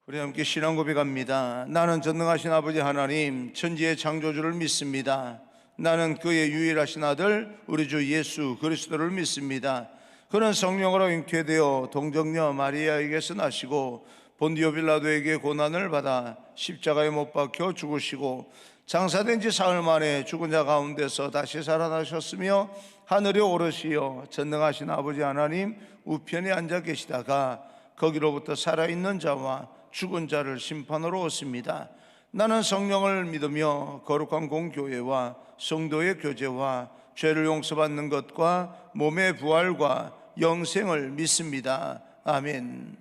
우리 함께 신앙 고백합니다. 나는 전능하신 아버지 하나님, 천지의 창조주를 믿습니다. 나는 그의 유일하신 아들 우리 주 예수 그리스도를 믿습니다. 그는 성령으로 잉태되어 동정녀 마리아에게서 나시고 본디오 빌라도에게 고난을 받아 십자가에 못 박혀 죽으시고 장사된 지 사흘 만에 죽은 자 가운데서 다시 살아나셨으며 하늘에 오르시어 전능하신 아버지 하나님 우편에 앉아 계시다가 거기로부터 살아있는 자와 죽은 자를 심판으로 오십니다. 나는 성령을 믿으며 거룩한 공교회와 성도의 교제와 죄를 용서받는 것과 몸의 부활과 영생을 믿습니다. 아멘.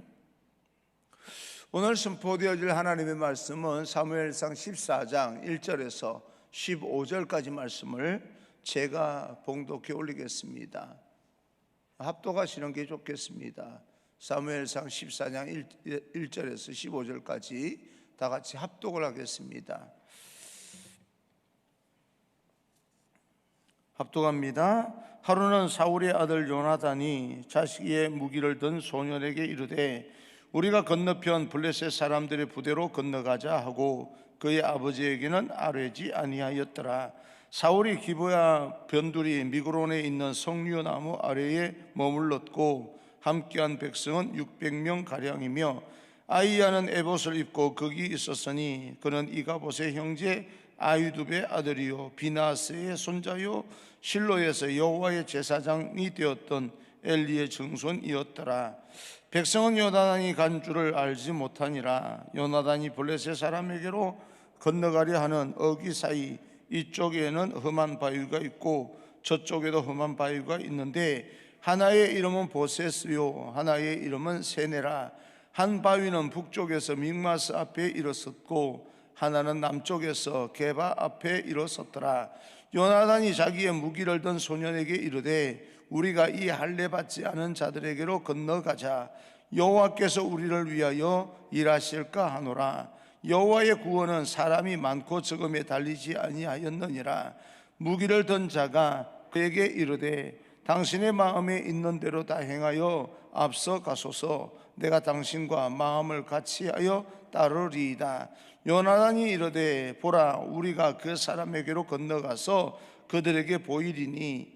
오늘 선포되어질 하나님의 말씀은 사무엘상 14장 1절에서 15절까지 말씀을 제가 봉독해 올리겠습니다. 합독하시는 게 좋겠습니다. 사무엘상 14장 1절에서 15절까지 다 같이 합독을 하겠습니다. 합독합니다. 하루는 사울의 아들 요나단이 자식의 무기를 든 소년에게 이르되 우리가 건너편 블레셋 사람들의 부대로 건너가자 하고 그의 아버지에게는 아뢰지 아니하였더라. 사울이 기브야 변두리 미그론에 있는 석류나무 아래에 머물렀고 함께한 백성은 600명 가량이며 아이야는 에봇을 입고 거기 있었으니 그는 이가봇의 형제 아유둡의 아들이요 비나스의 손자요 실로에서 여호와의 제사장이 되었던 엘리의 증손이었더라. 백성은 요나단이 간 줄을 알지 못하니라. 요나단이 블레셋 사람에게로 건너가려 하는 어기 사이 이쪽에는 험한 바위가 있고 저쪽에도 험한 바위가 있는데 하나의 이름은 보세스요 하나의 이름은 세네라. 한 바위는 북쪽에서 믹마스 앞에 일어섰고 하나는 남쪽에서 게바 앞에 일어섰더라. 요나단이 자기의 무기를 든 소년에게 이르되 우리가 이 할례 받지 않은 자들에게로 건너가자. 여호와께서 우리를 위하여 일하실까 하노라. 여호와의 구원은 사람이 많고 적음에 달리지 아니하였느니라. 무기를 든 자가 그에게 이르되 당신의 마음에 있는 대로 다 행하여 앞서 가소서. 내가 당신과 마음을 같이하여 따르리이다. 요나단이 이르되 보라 우리가 그 사람에게로 건너가서 그들에게 보이리니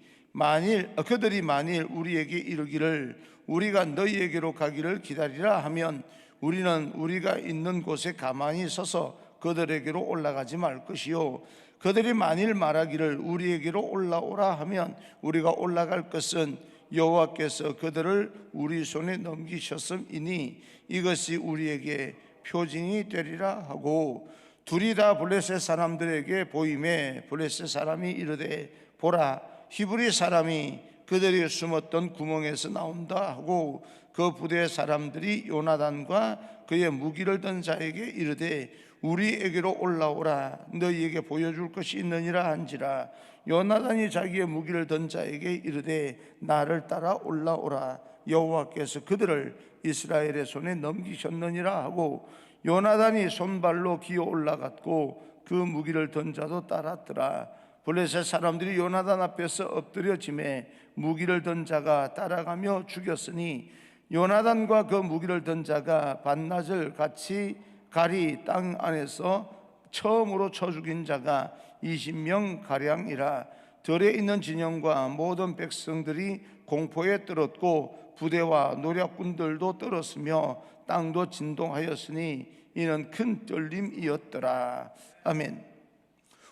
그들이 만일 우리에게 이르기를 우리가 너희에게로 가기를 기다리라 하면 우리는 우리가 있는 곳에 가만히 서서 그들에게로 올라가지 말 것이요 그들이 만일 말하기를 우리에게로 올라오라 하면 우리가 올라갈 것은 여호와께서 그들을 우리 손에 넘기셨음이니 이것이 우리에게 표징이 되리라 하고 둘이 다 블레셋 사람들에게 보임에 블레셋 사람이 이르되 보라 히브리 사람이 그들이 숨었던 구멍에서 나온다 하고 그 부대 사람들이 요나단과 그의 무기를 든 자에게 이르되 우리에게로 올라오라 너희에게 보여줄 것이 있느니라 한지라. 요나단이 자기의 무기를 든 자에게 이르되 나를 따라 올라오라 여호와께서 그들을 이스라엘의 손에 넘기셨느니라 하고 요나단이 손발로 기어 올라갔고 그 무기를 든 자도 따랐더라. 블레셋 사람들이 요나단 앞에서 엎드려지매 무기를 든 자가 따라가며 죽였으니 요나단과 그 무기를 든 자가 반나절 같이 가리 땅 안에서 처음으로 쳐 죽인 자가 20명 가량이라. 들에 있는 진영과 모든 백성들이 공포에 떨었고 부대와 노략군들도 떨었으며 땅도 진동하였으니 이는 큰 떨림이었더라. 아멘.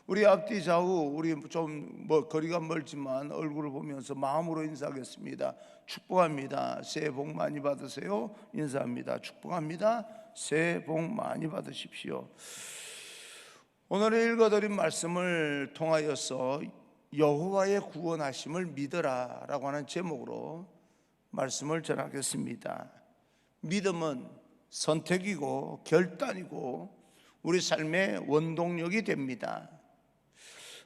우리 앞뒤 좌우 우리 좀 거리가 멀지만 얼굴을 보면서 마음으로 인사하겠습니다. 축복합니다. 새해 복 많이 받으세요. 인사합니다. 축복합니다. 새해 복 많이 받으십시오. 오늘 읽어드린 말씀을 통하여서 여호와의 구원하심을 믿어라 라고 하는 제목으로 말씀을 전하겠습니다. 믿음은 선택이고 결단이고 우리 삶의 원동력이 됩니다.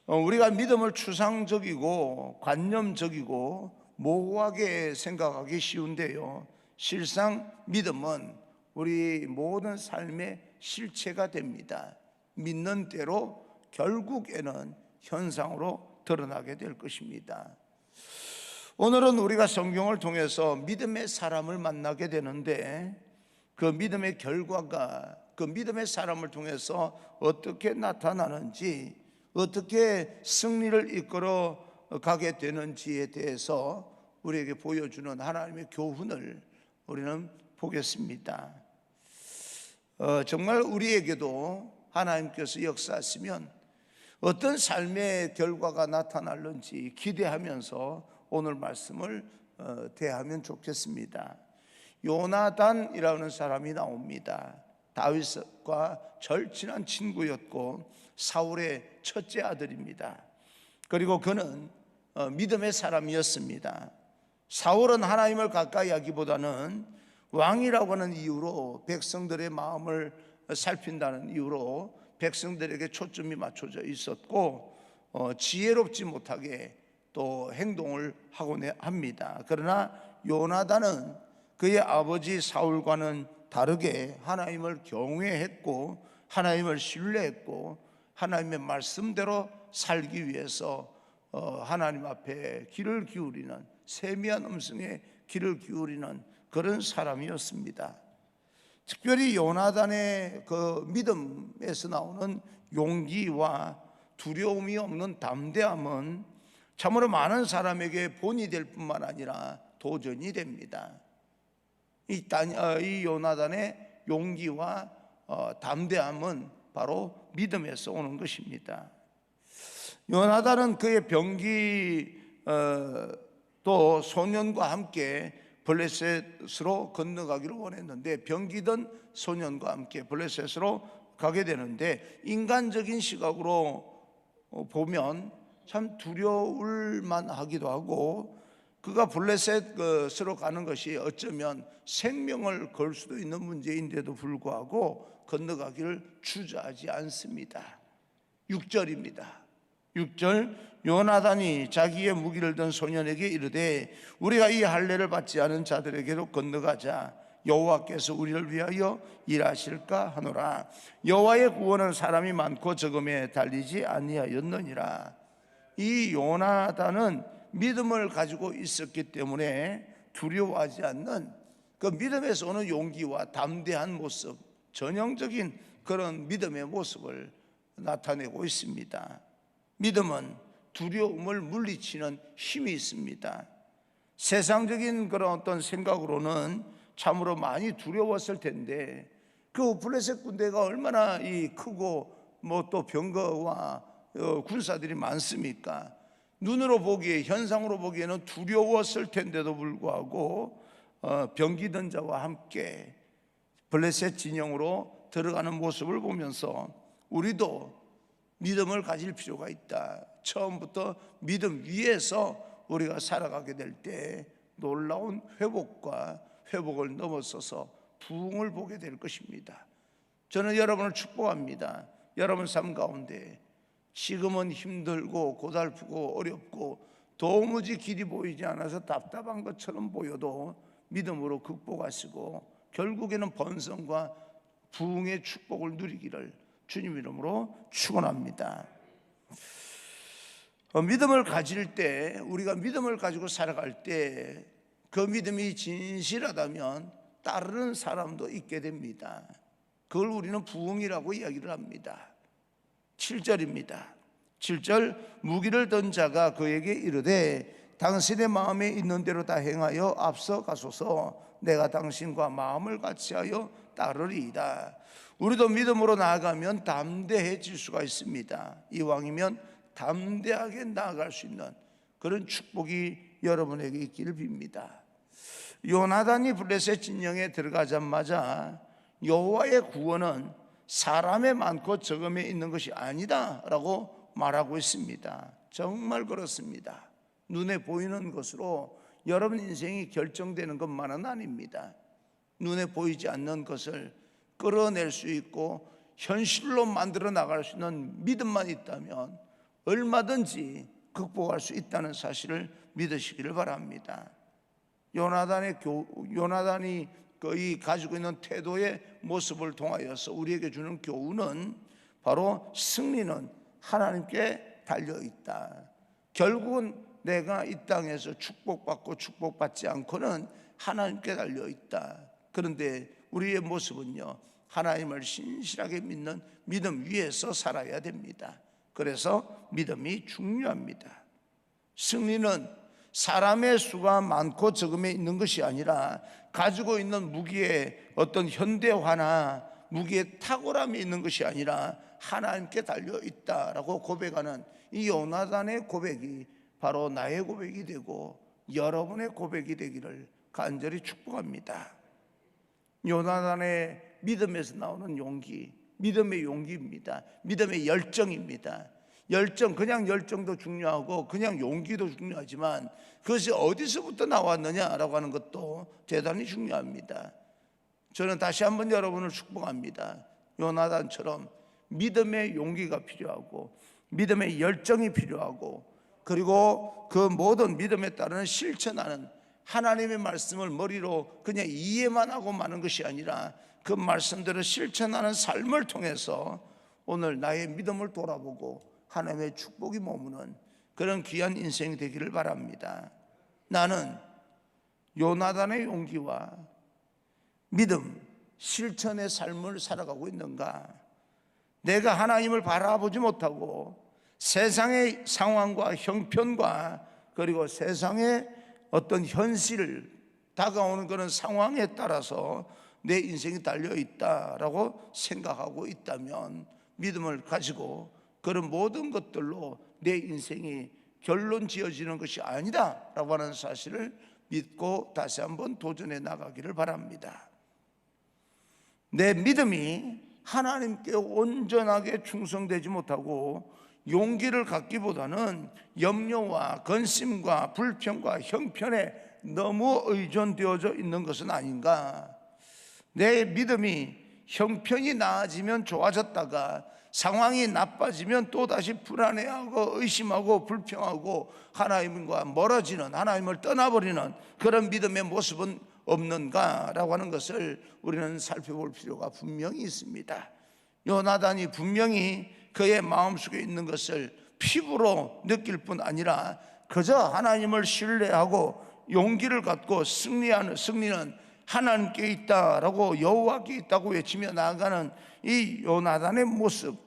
우리가 믿음을 추상적이고 관념적이고 모호하게 생각하기 쉬운데요, 실상 믿음은 우리 모든 삶의 실체가 됩니다. 믿는 대로 결국에는 현상으로 드러나게 될 것입니다. 오늘은 우리가 성경을 통해서 믿음의 사람을 만나게 되는데 그 믿음의 결과가 그 믿음의 사람을 통해서 어떻게 나타나는지, 어떻게 승리를 이끌어 가게 되는지에 대해서 우리에게 보여주는 하나님의 교훈을 우리는 보겠습니다. 정말 우리에게도 하나님께서 역사하시면 어떤 삶의 결과가 나타날는지 기대하면서 오늘 말씀을 대하면 좋겠습니다. 요나단이라는 사람이 나옵니다. 다윗과 절친한 친구였고 사울의 첫째 아들입니다. 그리고 그는 믿음의 사람이었습니다. 사울은 하나님을 가까이 하기보다는 왕이라고 하는 이유로 백성들의 마음을 살핀다는 이유로 백성들에게 초점이 맞춰져 있었고 지혜롭지 못하게 또 행동을 하곤 합니다. 그러나 요나단은 그의 아버지 사울과는 다르게 하나님을 경외했고 하나님을 신뢰했고 하나님의 말씀대로 살기 위해서 하나님 앞에 귀를 기울이는, 세미한 음성에 귀를 기울이는 그런 사람이었습니다. 특별히 요나단의 그 믿음에서 나오는 용기와 두려움이 없는 담대함은 참으로 많은 사람에게 본이 될 뿐만 아니라 도전이 됩니다. 이 요나단의 용기와 담대함은 바로 믿음에서 오는 것입니다. 요나단은 그의 병기 또 소년과 함께 블레셋으로 건너가기를 원했는데, 병기던 소년과 함께 블레셋으로 가게 되는데 인간적인 시각으로 보면 참 두려울 만하기도 하고, 그가 블레셋으로 가는 것이 어쩌면 생명을 걸 수도 있는 문제인데도 불구하고 건너가기를 주저하지 않습니다. 6절입니다. 6절, 요나단이 자기의 무기를 든 소년에게 이르되 우리가 이 할례를 받지 않은 자들에게로 건너가자. 여호와께서 우리를 위하여 일하실까 하노라. 여호와의 구원은 사람이 많고 적음에 달리지 아니하였느니라. 이 요나단은 믿음을 가지고 있었기 때문에 두려워하지 않는 그 믿음에서 오는 용기와 담대한 모습, 전형적인 그런 믿음의 모습을 나타내고 있습니다. 믿음은 두려움을 물리치는 힘이 있습니다. 세상적인 그런 어떤 생각으로는 참으로 많이 두려웠을 텐데, 그 블레셋 군대가 얼마나 크고 뭐 또 병거와 군사들이 많습니까? 눈으로 보기에, 현상으로 보기에는 두려웠을 텐데도 불구하고 병기던 자와 함께 블레셋 진영으로 들어가는 모습을 보면서 우리도 믿음을 가질 필요가 있다. 처음부터 믿음 위에서 우리가 살아가게 될 때 놀라운 회복을 넘어서서 부흥을 보게 될 것입니다. 저는 여러분을 축복합니다. 여러분 삶 가운데 지금은 힘들고 고달프고 어렵고 도무지 길이 보이지 않아서 답답한 것처럼 보여도 믿음으로 극복하시고 결국에는 번성과 부흥의 축복을 누리기를 주님 이름으로 축원합니다. 믿음을 가질 때, 우리가 믿음을 가지고 살아갈 때 그 믿음이 진실하다면 따르는 사람도 있게 됩니다. 그걸 우리는 부흥이라고 이야기를 합니다. 7절입니다. 7절, 무기를 든 자가 그에게 이르되 당신의 마음에 있는 대로 다 행하여 앞서 가소서. 내가 당신과 마음을 같이하여 따르리이다. 우리도 믿음으로 나아가면 담대해질 수가 있습니다. 이왕이면 담대하게 나아갈 수 있는 그런 축복이 여러분에게 있기를 빕니다. 요나단이 블레셋 진영에 들어가자마자 여호와의 구원은 사람의 많고 적음에 있는 것이 아니다 라고 말하고 있습니다. 정말 그렇습니다. 눈에 보이는 것으로 여러분 인생이 결정되는 것만은 아닙니다. 눈에 보이지 않는 것을 끌어낼 수 있고 현실로 만들어 나갈 수 있는 믿음만 있다면 얼마든지 극복할 수 있다는 사실을 믿으시기를 바랍니다. 요나단이 이 가지고 있는 태도의 모습을 통하여서 우리에게 주는 교훈은 바로 승리는 하나님께 달려있다. 결국은 내가 이 땅에서 축복받고 축복받지 않고는 하나님께 달려있다. 그런데 우리의 모습은요, 하나님을 신실하게 믿는 믿음 위에서 살아야 됩니다. 그래서 믿음이 중요합니다. 승리는 사람의 수가 많고 적음에 있는 것이 아니라 가지고 있는 무기의 어떤 현대화나 무기의 탁월함이 있는 것이 아니라 하나님께 달려 있다라고 고백하는 이 요나단의 고백이 바로 나의 고백이 되고 여러분의 고백이 되기를 간절히 축복합니다. 요나단의 믿음에서 나오는 용기, 믿음의 용기입니다. 믿음의 열정입니다. 열정, 그냥 열정도 중요하고 그냥 용기도 중요하지만 그것이 어디서부터 나왔느냐라고 하는 것도 대단히 중요합니다. 저는 다시 한번 여러분을 축복합니다. 요나단처럼 믿음의 용기가 필요하고 믿음의 열정이 필요하고 그리고 그 모든 믿음에 따르는 실천하는 하나님의 말씀을 머리로 그냥 이해만 하고 마는 것이 아니라 그 말씀대로 실천하는 삶을 통해서 오늘 나의 믿음을 돌아보고 하나님의 축복이 머무는 그런 귀한 인생이 되기를 바랍니다. 나는 요나단의 용기와 믿음, 실천의 삶을 살아가고 있는가? 내가 하나님을 바라보지 못하고 세상의 상황과 형편과 그리고 세상의 어떤 현실, 다가오는 그런 상황에 따라서 내 인생이 달려있다라고 생각하고 있다면 믿음을 가지고 그런 모든 것들로 내 인생이 결론 지어지는 것이 아니다라고 하는 사실을 믿고 다시 한번 도전해 나가기를 바랍니다. 내 믿음이 하나님께 온전하게 충성되지 못하고 용기를 갖기보다는 염려와 근심과 불평과 형편에 너무 의존되어져 있는 것은 아닌가? 내 믿음이 형편이 나아지면 좋아졌다가 상황이 나빠지면 또다시 불안해하고 의심하고 불평하고 하나님과 멀어지는, 하나님을 떠나버리는 그런 믿음의 모습은 없는가라고 하는 것을 우리는 살펴볼 필요가 분명히 있습니다. 요나단이 분명히 그의 마음속에 있는 것을 피부로 느낄 뿐 아니라 그저 하나님을 신뢰하고 용기를 갖고 승리는 하나님께 있다라고 여호와께 있다고 외치며 나아가는 이 요나단의 모습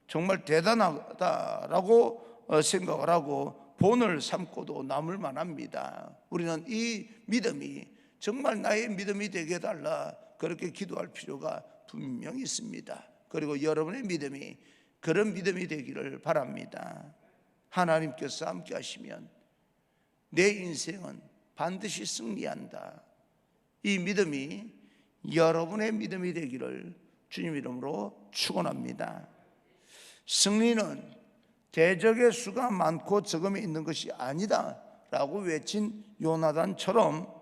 정말 대단하다라고 생각을 하고 본을 삼고도 남을 만합니다. 우리는 이 믿음이 정말 나의 믿음이 되게 해달라 그렇게 기도할 필요가 분명히 있습니다. 그리고 여러분의 믿음이 그런 믿음이 되기를 바랍니다. 하나님께서 함께 하시면 내 인생은 반드시 승리한다. 이 믿음이 여러분의 믿음이 되기를 주님 이름으로 축원합니다. 승리는 대적의 수가 많고 적음에 있는 것이 아니다 라고 외친 요나단처럼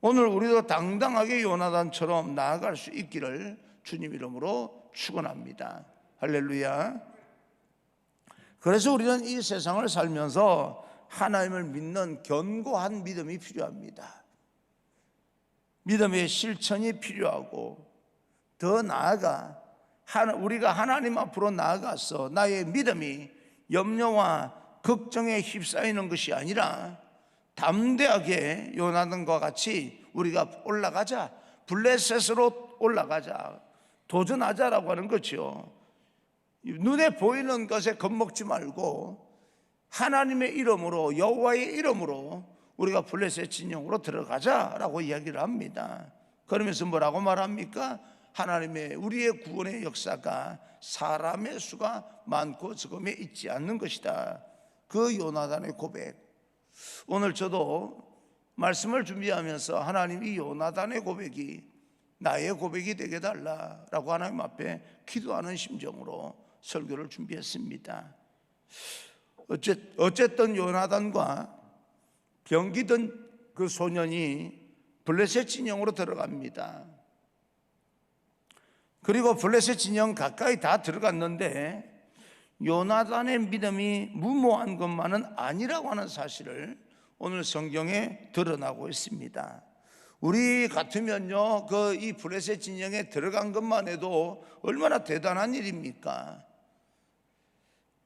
오늘 우리도 당당하게 요나단처럼 나아갈 수 있기를 주님 이름으로 축원합니다. 할렐루야. 그래서 우리는 이 세상을 살면서 하나님을 믿는 견고한 믿음이 필요합니다. 믿음의 실천이 필요하고 더 나아가 우리가 하나님 앞으로 나아가서 나의 믿음이 염려와 걱정에 휩싸이는 것이 아니라 담대하게 요나단과 같이 우리가 올라가자, 블레셋으로 올라가자, 도전하자라고 하는 거죠. 눈에 보이는 것에 겁먹지 말고 하나님의 이름으로, 여호와의 이름으로 우리가 블레셋 진영으로 들어가자라고 이야기를 합니다. 그러면서 뭐라고 말합니까? 하나님의 우리의 구원의 역사가 사람의 수가 많고 적음에 있지 않는 것이다. 그 요나단의 고백. 오늘 저도 말씀을 준비하면서 하나님 이 요나단의 고백이 나의 고백이 되게 달라라고 하나님 앞에 기도하는 심정으로 설교를 준비했습니다. 어쨌든 요나단과 병기던 그 소년이 블레셋 진영으로 들어갑니다. 그리고 블레셋 진영 가까이 다 들어갔는데 요나단의 믿음이 무모한 것만은 아니라고 하는 사실을 오늘 성경에 드러나고 있습니다. 우리 같으면요, 이 블레셋 진영에 들어간 것만 해도 얼마나 대단한 일입니까?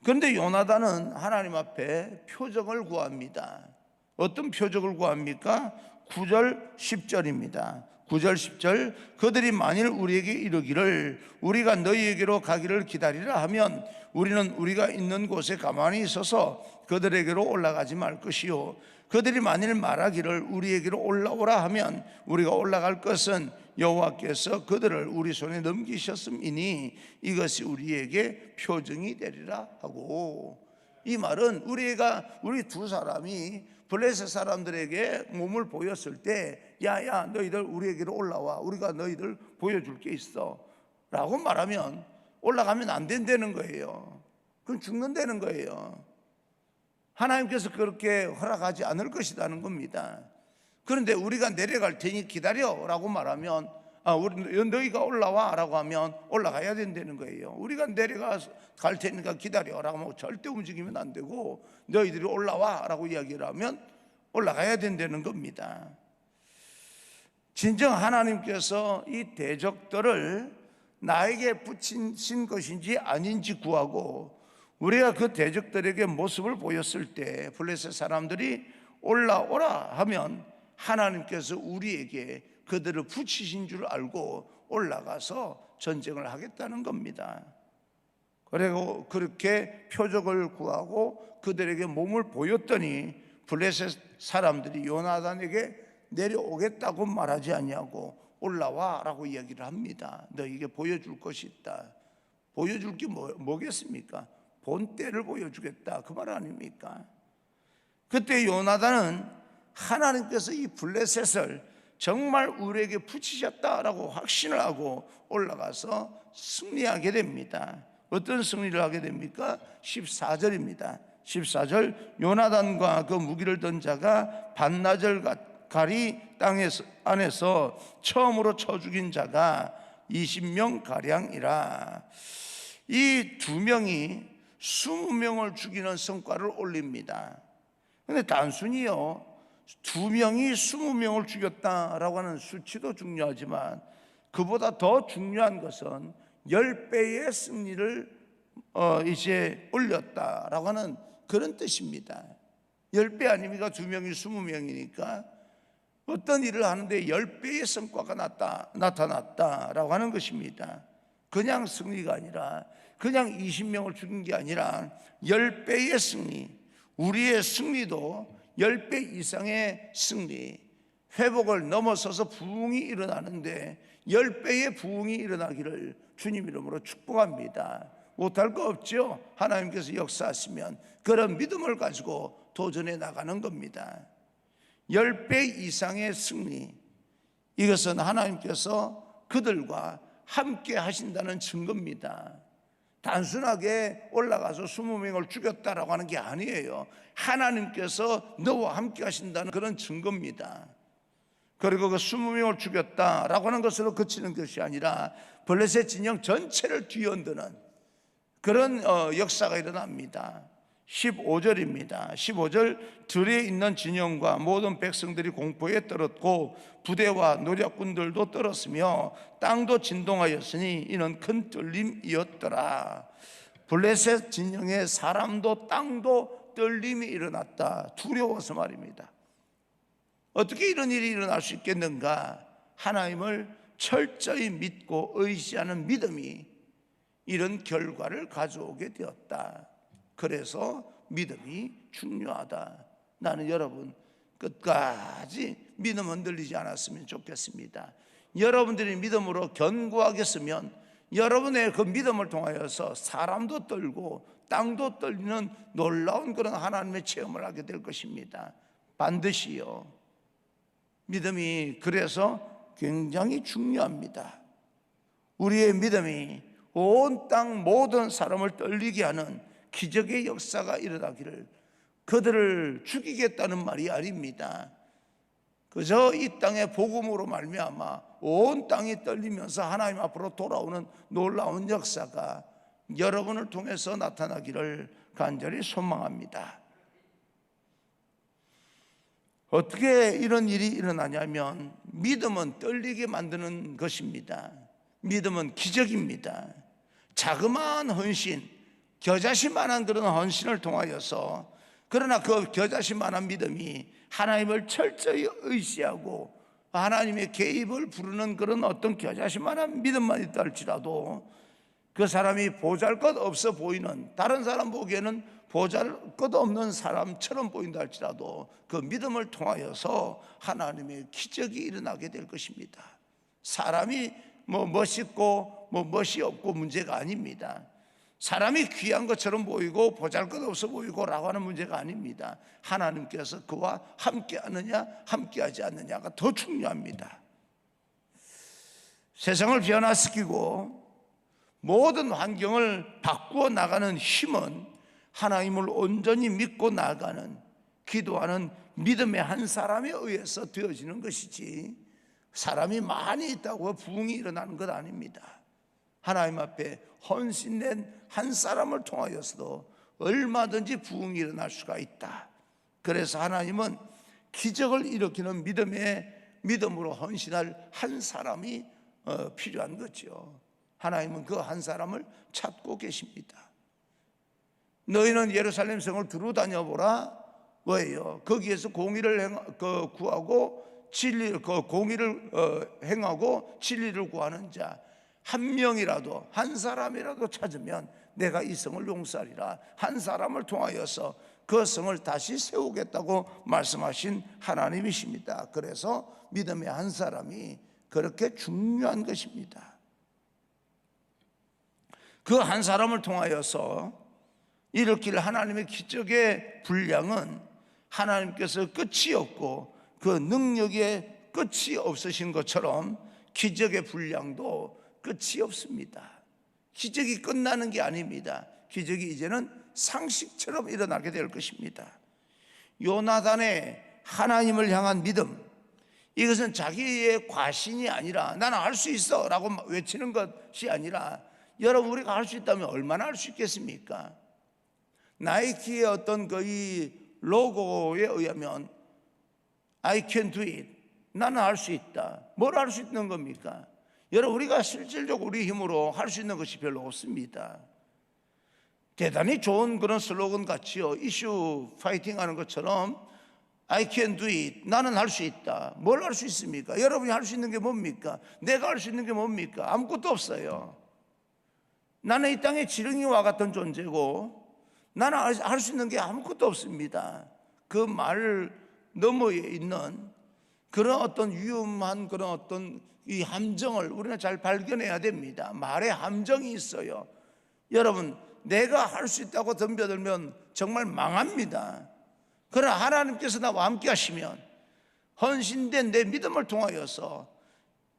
그런데 요나단은 하나님 앞에 표적을 구합니다. 어떤 표적을 구합니까? 9절 10절입니다 9절 10절 그들이 만일 우리에게 이르기를 우리가 너희에게로 가기를 기다리라 하면 우리는 우리가 있는 곳에 가만히 있어서 그들에게로 올라가지 말 것이요 그들이 만일 말하기를 우리에게로 올라오라 하면 우리가 올라갈 것은 여호와께서 그들을 우리 손에 넘기셨음이니 이것이 우리에게 표징이 되리라 하고, 이 말은 우리 두 사람이 블레셋 사람들에게 몸을 보였을 때 야야 너희들 우리에게로 올라와 우리가 너희들 보여줄 게 있어 라고 말하면 올라가면 안 된다는 거예요. 그럼 죽는다는 거예요. 하나님께서 그렇게 허락하지 않을 것이라는 겁니다. 그런데 우리가 내려갈 테니 기다려 라고 말하면 너희가 올라와 라고 하면 올라가야 된다는 거예요. 우리가 내려갈 테니까 기다려 라고 하면 절대 움직이면 안 되고 너희들이 올라와 라고 이야기를 하면 올라가야 된다는 겁니다. 진정 하나님께서 이 대적들을 나에게 붙이신 것인지 아닌지 구하고 우리가 그 대적들에게 모습을 보였을 때 블레셋 사람들이 올라오라 하면 하나님께서 우리에게 그들을 붙이신 줄 알고 올라가서 전쟁을 하겠다는 겁니다. 그리고 그렇게 표적을 구하고 그들에게 몸을 보였더니 블레셋 사람들이 요나단에게 내려오겠다고 말하지 않냐고 올라와 라고 이야기를 합니다. 너에게 보여줄 것이 있다. 보여줄 게 뭐겠습니까? 본때를 보여주겠다 그 말 아닙니까? 그때 요나단은 하나님께서 이 블레셋을 정말 우리에게 붙이셨다라고 확신을 하고 올라가서 승리하게 됩니다. 어떤 승리를 하게 됩니까? 14절입니다 14절 요나단과 그 무기를 든 자가 반나절 가리 안에서 처음으로 쳐 죽인 자가 20명 가량이라. 이 두 명이 20명을 죽이는 성과를 올립니다. 그런데 단순히요 두 명이 20명을 죽였다라고 하는 수치도 중요하지만 그보다 더 중요한 것은 10배의 승리를 이제 올렸다라고 하는 그런 뜻입니다. 10배 아닙니까? 두 명이 20명이니까 어떤 일을 하는데 10배의 성과가 나타났다라고 하는 것입니다. 그냥 승리가 아니라 그냥 20명을 죽인 게 아니라 10배의 승리, 우리의 승리도 10배 이상의 승리, 회복을 넘어서서 부흥이 일어나는데 10배의 부흥이 일어나기를 주님 이름으로 축복합니다. 못할 거 없죠. 하나님께서 역사하시면 그런 믿음을 가지고 도전해 나가는 겁니다. 10배 이상의 승리, 이것은 하나님께서 그들과 함께 하신다는 증거입니다. 단순하게 올라가서 20명을 죽였다라고 하는 게 아니에요. 하나님께서 너와 함께 하신다는 그런 증거입니다. 그리고 그 20명을 죽였다라고 하는 것으로 그치는 것이 아니라 블레셋 진영 전체를 뒤흔드는 그런 역사가 일어납니다. 15절입니다 15절 들에 있는 진영과 모든 백성들이 공포에 떨었고 부대와 노략군들도 떨었으며 땅도 진동하였으니 이는 큰 떨림이었더라. 블레셋 진영의 사람도 땅도 떨림이 일어났다. 두려워서 말입니다. 어떻게 이런 일이 일어날 수 있겠는가? 하나님을 철저히 믿고 의지하는 믿음이 이런 결과를 가져오게 되었다. 그래서 믿음이 중요하다. 나는 여러분 끝까지 믿음 흔들리지 않았으면 좋겠습니다. 여러분들이 믿음으로 견고하겠으면 여러분의 그 믿음을 통하여서 사람도 떨고 땅도 떨리는 놀라운 그런 하나님의 체험을 하게 될 것입니다. 반드시요. 믿음이 그래서 굉장히 중요합니다. 우리의 믿음이 온 땅 모든 사람을 떨리게 하는 기적의 역사가 일어나기를, 그들을 죽이겠다는 말이 아닙니다. 그저 이 땅의 복음으로 말미암아 온 땅이 떨리면서 하나님 앞으로 돌아오는 놀라운 역사가 여러분을 통해서 나타나기를 간절히 소망합니다. 어떻게 이런 일이 일어나냐면 믿음은 떨리게 만드는 것입니다. 믿음은 기적입니다. 자그마한 헌신, 겨자씨만한 그런 헌신을 통하여서, 그러나 그 겨자씨만한 믿음이 하나님을 철저히 의지하고 하나님의 개입을 부르는 그런 어떤 겨자씨만한 믿음만 있다 할지라도 그 사람이 보잘것없어 보이는, 다른 사람 보기에는 보잘것없는 사람처럼 보인다 할지라도 그 믿음을 통하여서 하나님의 기적이 일어나게 될 것입니다. 사람이 멋있고 멋이 없고 문제가 아닙니다. 사람이 귀한 것처럼 보이고 보잘것없어 보이고 라고 하는 문제가 아닙니다. 하나님께서 그와 함께하느냐 함께하지 않느냐가 더 중요합니다. 세상을 변화시키고 모든 환경을 바꾸어 나가는 힘은 하나님을 온전히 믿고 나가는, 기도하는 믿음의 한 사람에 의해서 되어지는 것이지 사람이 많이 있다고 부흥이 일어나는 것 아닙니다. 하나님 앞에 헌신된 한 사람을 통하여서도 얼마든지 부흥이 일어날 수가 있다. 그래서 하나님은 기적을 일으키는 믿음으로 헌신할 한 사람이 필요한 거죠. 하나님은 그 한 사람을 찾고 계십니다. 너희는 예루살렘 성을 두루 다녀보라. 왜요? 거기에서 공의를 구하고 공의를 행하고 진리를 구하는 자 한 명이라도, 한 사람이라도 찾으면 내가 이 성을 용서하리라. 한 사람을 통하여서 그 성을 다시 세우겠다고 말씀하신 하나님이십니다. 그래서 믿음의 한 사람이 그렇게 중요한 것입니다. 그 한 사람을 통하여서 일으킬 하나님의 기적의 분량은 하나님께서 끝이 없고 그 능력의 끝이 없으신 것처럼 기적의 분량도 끝이 없습니다. 기적이 끝나는 게 아닙니다. 기적이 이제는 상식처럼 일어나게 될 것입니다. 요나단의 하나님을 향한 믿음, 이것은 자기의 과신이 아니라 나는 할 수 있어 라고 외치는 것이 아니라, 여러분 우리가 할 수 있다면 얼마나 할 수 있겠습니까? 나이키의 어떤 그 로고에 의하면 I can do it, 나는 할 수 있다. 뭘 할 수 있는 겁니까? 여러분 우리가 실질적으로 우리 힘으로 할 수 있는 것이 별로 없습니다. 대단히 좋은 그런 슬로건 같이요, 이슈 파이팅 하는 것처럼 I can do it, 나는 할 수 있다. 뭘 할 수 있습니까? 여러분이 할 수 있는 게 뭡니까? 내가 할 수 있는 게 뭡니까? 아무것도 없어요. 나는 이 땅의 지렁이와 같은 존재고 나는 할 수 있는 게 아무것도 없습니다. 그 말 너머에 있는 그런 어떤 위험한 그런 어떤 이 함정을 우리는 잘 발견해야 됩니다. 말에 함정이 있어요. 여러분 내가 할 수 있다고 덤벼들면 정말 망합니다. 그러나 하나님께서 나와 함께 하시면 헌신된 내 믿음을 통하여서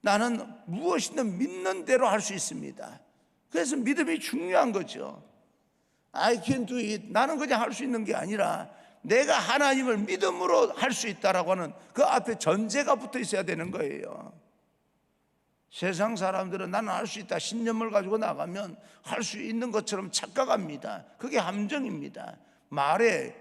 나는 무엇이든 믿는 대로 할 수 있습니다. 그래서 믿음이 중요한 거죠. I can do it, 나는 그냥 할 수 있는 게 아니라 내가 하나님을 믿음으로 할 수 있다라고 하는 그 앞에 전제가 붙어 있어야 되는 거예요. 세상 사람들은 나는 할 수 있다 신념을 가지고 나가면 할 수 있는 것처럼 착각합니다. 그게 함정입니다.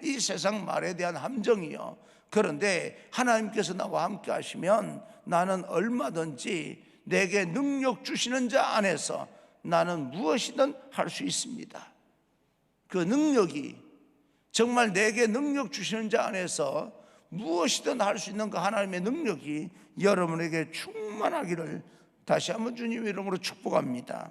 이 세상 말에 대한 함정이요. 그런데 하나님께서 나와 함께 하시면 나는 얼마든지 내게 능력 주시는 자 안에서 나는 무엇이든 할 수 있습니다. 그 능력이 정말 내게 능력 주시는 자 안에서 무엇이든 할 수 있는 그 하나님의 능력이 여러분에게 충만하기를 다시 한번 주님의 이름으로 축복합니다.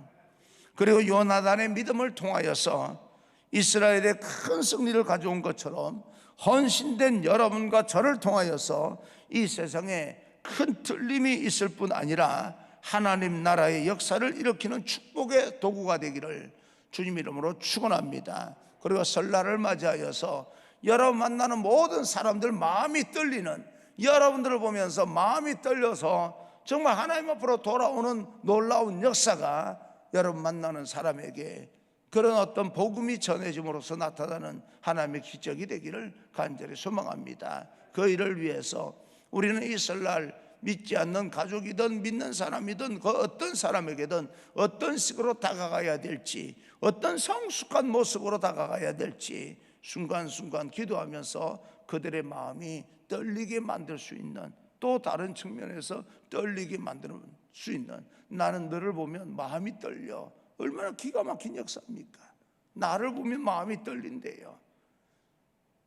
그리고 요나단의 믿음을 통하여서 이스라엘의 큰 승리를 가져온 것처럼 헌신된 여러분과 저를 통하여서 이 세상에 큰 틀림이 있을 뿐 아니라 하나님 나라의 역사를 일으키는 축복의 도구가 되기를 주님 이름으로 축원합니다. 그리고 설날을 맞이하여서 여러분 만나는 모든 사람들 마음이 떨리는, 여러분들을 보면서 마음이 떨려서 정말 하나님 앞으로 돌아오는 놀라운 역사가 여러분 만나는 사람에게 그런 어떤 복음이 전해짐으로써 나타나는 하나님의 기적이 되기를 간절히 소망합니다. 그 일을 위해서 우리는 이 설날 믿지 않는 가족이든 믿는 사람이든 그 어떤 사람에게든 어떤 식으로 다가가야 될지, 어떤 성숙한 모습으로 다가가야 될지 순간순간 기도하면서 그들의 마음이 떨리게 만들 수 있는, 또 다른 측면에서 떨리게 만드는 수 있는, 나는 너를 보면 마음이 떨려. 얼마나 기가 막힌 역사입니까? 나를 보면 마음이 떨린대요.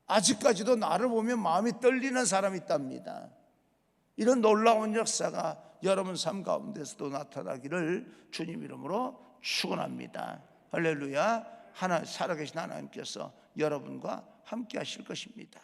아직까지도 나를 보면 마음이 떨리는 사람이 있답니다. 이런 놀라운 역사가 여러분 삶 가운데서도 나타나기를 주님 이름으로 축원합니다. 할렐루야. 살아계신 하나님께서 여러분과 함께 하실 것입니다.